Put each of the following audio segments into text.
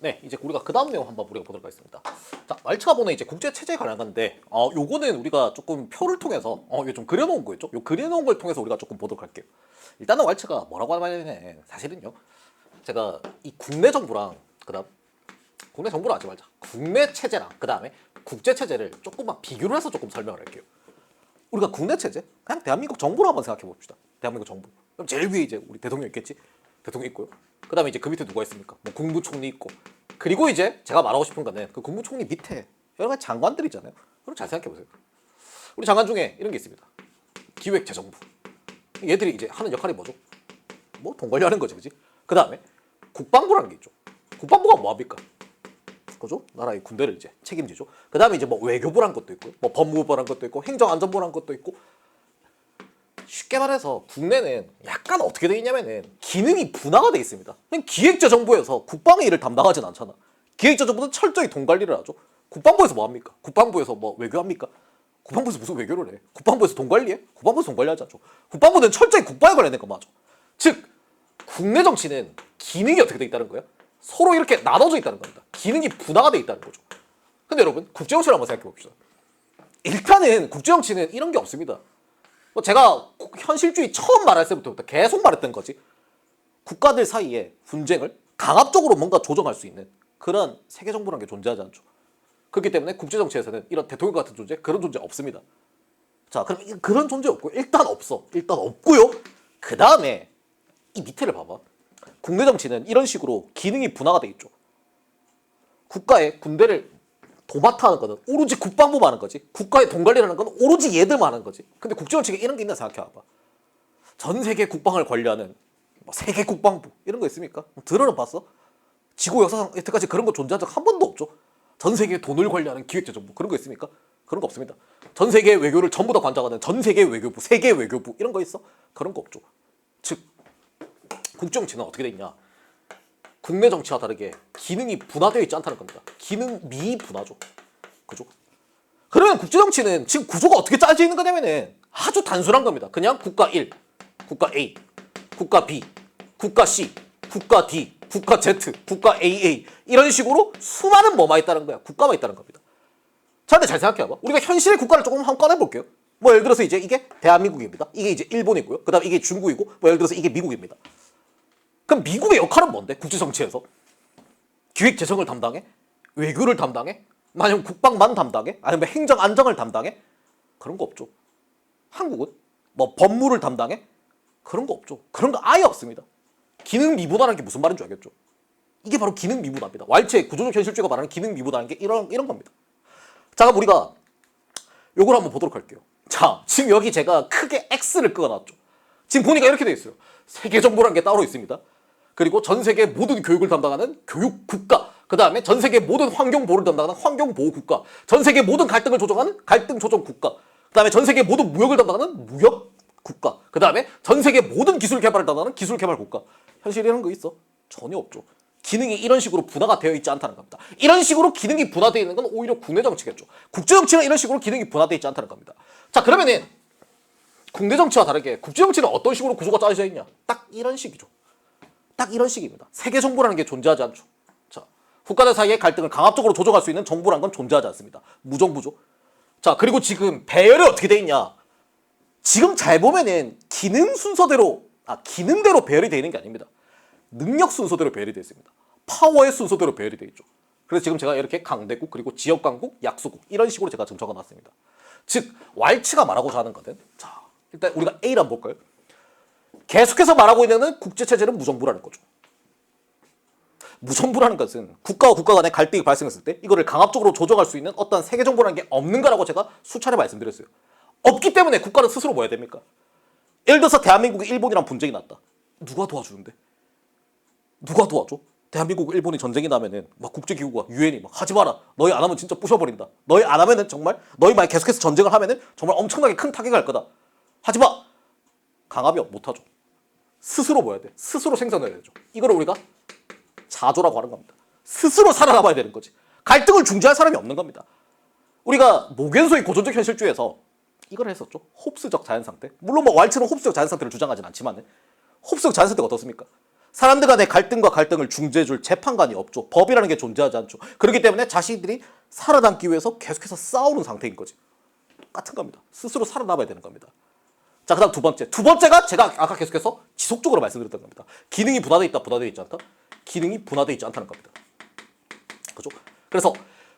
네, 이제 우리가 그 다음 내용 한번 우리가 보도록 하겠습니다. 자, 왈츠가 보는 이제 국제 체제에 관한 건데, 요거는 우리가 조금 표를 통해서, 이거 좀 그려놓은 거였죠? 요 그려놓은 걸 통해서 우리가 조금 보도록 할게요. 일단은 왈츠가 뭐라고 하냐면, 사실은요, 제가 이 국내 정부랑, 그 다음, 국내 정부로 하지 말자. 국내 체제랑, 그 다음에 국제 체제를 조금만 비교를 해서 조금 설명을 할게요. 우리가 국내 체제? 그냥 대한민국 정부로 한번 생각해 봅시다. 대한민국 정부. 그럼 제일 위에 이제 우리 대통령 있겠지? 대통령 있고요. 그 다음에 이제 그 밑에 누가 있습니까? 뭐 국무총리 있고. 그리고 이제 제가 말하고 싶은 거는 그 국무총리 밑에 여러 가지 장관들 있잖아요. 그럼 잘 생각해 보세요. 우리 장관 중에 이런 게 있습니다. 기획재정부. 얘들이 이제 하는 역할이 뭐죠? 뭐 돈 관리하는 거지, 그지? 그 다음에 국방부라는 게 있죠. 국방부가 뭐합니까? 그죠? 나라의 군대를 이제 책임지죠. 그 다음에 이제 뭐 외교부란 것도 있고, 뭐 법무부란 것도 있고, 행정안전부란 것도 있고. 쉽게 말해서 국내는 약간 어떻게 돼 있냐면은 기능이 분화가 돼 있습니다. 그냥 기획재정부에서 국방의 일을 담당하진 않잖아. 기획재정부는 철저히 돈 관리를 하죠. 국방부에서 뭐 합니까? 국방부에서 뭐 외교합니까? 국방부에서 무슨 외교를 해? 국방부에서 돈 관리해? 국방부에서 돈 관리하지 않죠. 국방부는 철저히 국방에 관련된 거 맞아. 즉 국내 정치는 기능이 어떻게 돼 있다는 거야? 서로 이렇게 나눠져 있다는 겁니다. 기능이 분화가 돼 있다는 거죠. 근데 여러분 국제정치를 한번 생각해 봅시다. 일단은 국제정치는 이런 게 없습니다. 뭐 제가 현실주의 처음 말할 때부터 계속 말했던 거지. 국가들 사이에 분쟁을 강압적으로 뭔가 조정할 수 있는 그런 세계정부라는 게 존재하지 않죠. 그렇기 때문에 국제정치에서는 이런 대통령 같은 존재, 그런 존재 없습니다. 자, 그럼 그런 존재 없고 일단 없어. 일단 없고요. 그 다음에 이 밑에를 봐봐. 국내 정치는 이런 식으로 기능이 분화가 돼 있죠. 국가의 군대를 도맡아 하는 거는 오로지 국방부만 하는 거지. 국가의 돈 관리라는 건 오로지 얘들만 하는 거지. 근데 국제정치가 이런 게 있나 생각해봐봐. 전 세계 국방을 관리하는 뭐 세계 국방부 이런 거 있습니까? 들어는 봤어? 지구 역사상 여태까지 그런 거 존재한 적 한 번도 없죠. 전 세계 돈을 관리하는 기획재정부 그런 거 있습니까? 그런 거 없습니다. 전 세계 외교를 전부 다 관장하는 전 세계 외교부, 세계 외교부 이런 거 있어? 그런 거 없죠. 즉 국제정치는 어떻게 돼 있냐? 국내 정치와 다르게 기능이 분화되어 있지 않다는 겁니다. 기능 미분화죠. 그죠? 그러면 국제정치는 지금 구조가 어떻게 짜져 있는 거냐면은 아주 단순한 겁니다. 그냥 국가 1, 국가 A, 국가 B, 국가 C, 국가 D, 국가 Z, 국가 AA 이런 식으로 수많은 뭐만 있다는 거야. 국가만 있다는 겁니다. 자, 근데 잘 생각해봐. 우리가 현실의 국가를 조금 한번 꺼내볼게요. 뭐 예를 들어서 이제 이게 대한민국입니다. 이게 이제 일본이고요. 그 다음 이게 중국이고 뭐 예를 들어서 이게 미국입니다. 그럼 미국의 역할은 뭔데? 국제정치에서 기획재정을 담당해? 외교를 담당해? 아니면 국방만 담당해? 아니면 행정안정을 담당해? 그런 거 없죠. 한국은 뭐 법무를 담당해? 그런 거 없죠. 그런 거 아예 없습니다. 기능 미분화라는 게 무슨 말인 줄 알겠죠? 이게 바로 기능 미분화입니다. 왈츠의 구조적 현실주의가 말하는 기능 미분화라는 게 이런 겁니다. 자, 그럼 우리가 요걸 한번 보도록 할게요. 자, 지금 여기 제가 크게 X를 그어놨죠. 지금 보니까 이렇게 돼 있어요. 세계정부라는 게 따로 있습니다. 그리고 전 세계 모든 교육을 담당하는 교육국가, 그 다음에 전 세계 모든 환경보호를 담당하는 환경보호국가, 전 세계 모든 갈등을 조정하는 갈등조정국가, 그 다음에 전 세계 모든 무역을 담당하는 무역국가, 그 다음에 전 세계 모든 기술개발을 담당하는 기술개발국가. 현실에 이런 거 있어? 전혀 없죠. 기능이 이런 식으로 분화가 되어 있지 않다는 겁니다. 이런 식으로 기능이 분화되어 있는 건 오히려 국내 정치겠죠. 국제 정치는 이런 식으로 기능이 분화되어 있지 않다는 겁니다. 자, 그러면은 국내 정치와 다르게 국제 정치는 어떤 식으로 구조가 짜여져 있냐? 딱 이런 식이죠. 딱 이런 식입니다. 세계 정부라는 게 존재하지 않죠. 자, 국가들 사이의 갈등을 강압적으로 조정할 수 있는 정부라는 건 존재하지 않습니다. 무정부죠. 자, 그리고 지금 배열이 어떻게 돼 있냐? 지금 잘 보면은 기능 순서대로, 기능대로 배열이 되어 있는 게 아닙니다. 능력 순서대로 배열이 되어 있습니다. 파워의 순서대로 배열이 되어 있죠. 그래서 지금 제가 이렇게 강대국, 그리고 지역강국, 약소국 이런 식으로 제가 지금 적어놨습니다. 즉 왈츠가 말하고자 하는 거는, 자, 일단 우리가 A를 한번 볼까요? 계속해서 말하고 있는 국제체제는 무정부라는 거죠. 무정부라는 것은 국가와 국가 간의 갈등이 발생했을 때 이거를 강압적으로 조정할 수 있는 어떤 세계정부라는 게 없는 거라고 제가 수차례 말씀드렸어요. 없기 때문에 국가는 스스로 뭐 해야 됩니까? 예를 들어서 대한민국이 일본이랑 분쟁이 났다. 누가 도와주는데? 누가 도와줘? 대한민국 일본이 전쟁이 나면은 막 국제기구가 유엔이 막 하지 마라. 너희 안 하면 진짜 부셔버린다. 너희 안 하면은 정말 너희 만약 계속해서 전쟁을 하면은 정말 엄청나게 큰 타격이 갈 거다. 하지 마. 강압이 못하죠. 스스로 뭐 해야 돼? 스스로 생산해야 되죠. 이거를 우리가 자조라고 하는 겁니다. 스스로 살아남아야 되는 거지. 갈등을 중재할 사람이 없는 겁니다. 우리가 모겐소의 고전적 현실주의에서 이걸 했었죠. 홉스적 자연상태. 물론 뭐 왈츠는 홉스적 자연상태를 주장하진 않지만 홉스적 자연상태가 어떻습니까? 사람들 간의 갈등과 갈등을 중재해줄 재판관이 없죠. 법이라는 게 존재하지 않죠. 그렇기 때문에 자신들이 살아남기 위해서 계속해서 싸우는 상태인 거지. 똑같은 겁니다. 스스로 살아남아야 되는 겁니다. 자, 그 다음 두 번째. 두 번째가 제가 아까 계속해서 지속적으로 말씀드렸던 겁니다. 기능이 분화되어 있다, 분화되어 있지 않다? 기능이 분화되어 있지 않다는 겁니다. 그죠? 그래서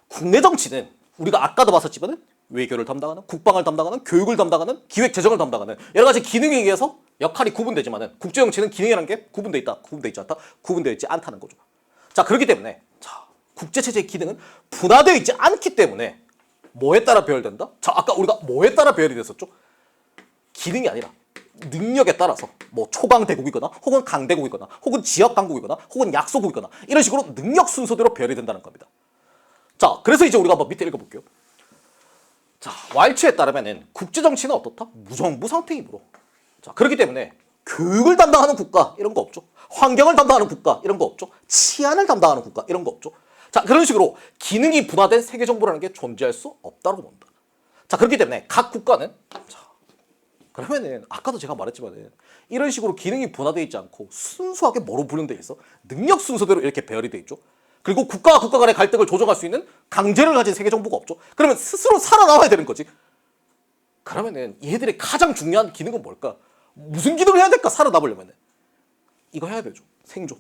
국내 정치는 우리가 아까도 봤었지만은 외교를 담당하는, 국방을 담당하는, 교육을 담당하는, 기획재정을 담당하는 여러 가지 기능에 의해서 역할이 구분되지만은 국제 정치는 기능이라는 게 구분되어 있다, 구분되어 있지 않다, 구분되어 있지 않다는 거죠. 자, 그렇기 때문에 자, 국제 체제의 기능은 분화되어 있지 않기 때문에 뭐에 따라 배열된다? 자, 아까 우리가 뭐에 따라 배열이 됐었죠? 기능이 아니라 능력에 따라서 뭐 초강대국이거나 혹은 강대국이거나 혹은 지역강국이거나 혹은 약소국이거나 이런 식으로 능력 순서대로 배열이 된다는 겁니다. 자, 그래서 이제 우리가 한번 밑에 읽어볼게요. 자, 왈츠에 따르면은 국제정치는 어떻다? 무정부 상태이므로. 자, 그렇기 때문에 교육을 담당하는 국가 이런 거 없죠. 환경을 담당하는 국가 이런 거 없죠. 치안을 담당하는 국가 이런 거 없죠. 자, 그런 식으로 기능이 분화된 세계정부라는 게 존재할 수 없다고 봅니다. 자, 그렇기 때문에 각 국가는 자, 그러면은 아까도 제가 말했지만은 이런 식으로 기능이 분화되어 있지 않고 순수하게 뭐로 분류돼 있어? 능력 순서대로 이렇게 배열이 돼 있죠. 그리고 국가와 국가 간의 갈등을 조정할 수 있는 강제를 가진 세계 정부가 없죠. 그러면 스스로 살아남아야 되는 거지. 그러면은 얘들의 가장 중요한 기능은 뭘까? 무슨 기능을 해야 될까? 살아남으려면은 이거 해야 되죠. 생존.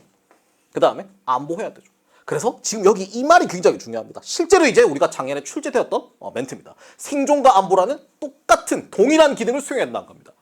그 다음에 안보해야 되죠. 그래서 지금 여기 이 말이 굉장히 중요합니다. 실제로 이제 우리가 작년에 출제되었던 멘트입니다. 생존과 안보라는 똑같은 동일한 기능을 수행해야 된다는 겁니다.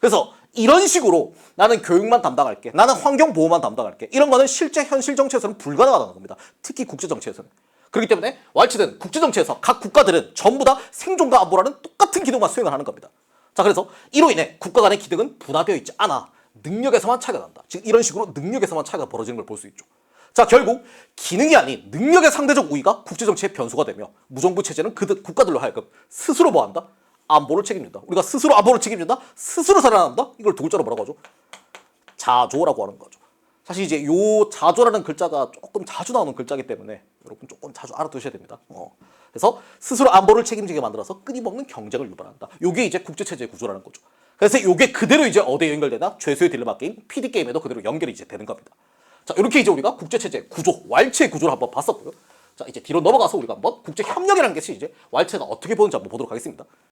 그래서 이런 식으로 나는 교육만 담당할게, 나는 환경보호만 담당할게, 이런 거는 실제 현실 정치에서는 불가능하다는 겁니다. 특히 국제 정치에서는. 그렇기 때문에 왈츠든 국제 정치에서 각 국가들은 전부 다 생존과 안보라는 똑같은 기능만 수행을 하는 겁니다. 자, 그래서 이로 인해 국가 간의 기능은 분화되어 있지 않아 능력에서만 차이가 난다. 즉 이런 식으로 능력에서만 차이가 벌어지는 걸 볼 수 있죠. 자, 결국 기능이 아닌 능력의 상대적 우위가 국제정치의 변수가 되며 무정부 체제는 국가들로 하여금 스스로 뭐한다? 안보를 책임진다. 우리가 스스로 안보를 책임진다? 스스로 살아난다? 이걸 두 글자로 뭐라고 하죠? 자조라고 하는 거죠. 사실 이제 요 자조라는 글자가 조금 자주 나오는 글자이기 때문에 여러분 조금 자주 알아두셔야 됩니다. 그래서 스스로 안보를 책임지게 만들어서 끊임없는 경쟁을 유발한다. 요게 이제 국제체제의 구조라는 거죠. 그래서 요게 그대로 이제 어디에 연결되나? 죄수의 딜레마 게임, PD게임에도 그대로 연결이 이제 되는 겁니다. 자, 이렇게 이제 우리가 국제체제 구조, 왈츠의 구조를 한번 봤었고요. 자, 이제 뒤로 넘어가서 우리가 한번 국제협력이라는 것이 이제 왈츠가 어떻게 보는지 한번 보도록 하겠습니다.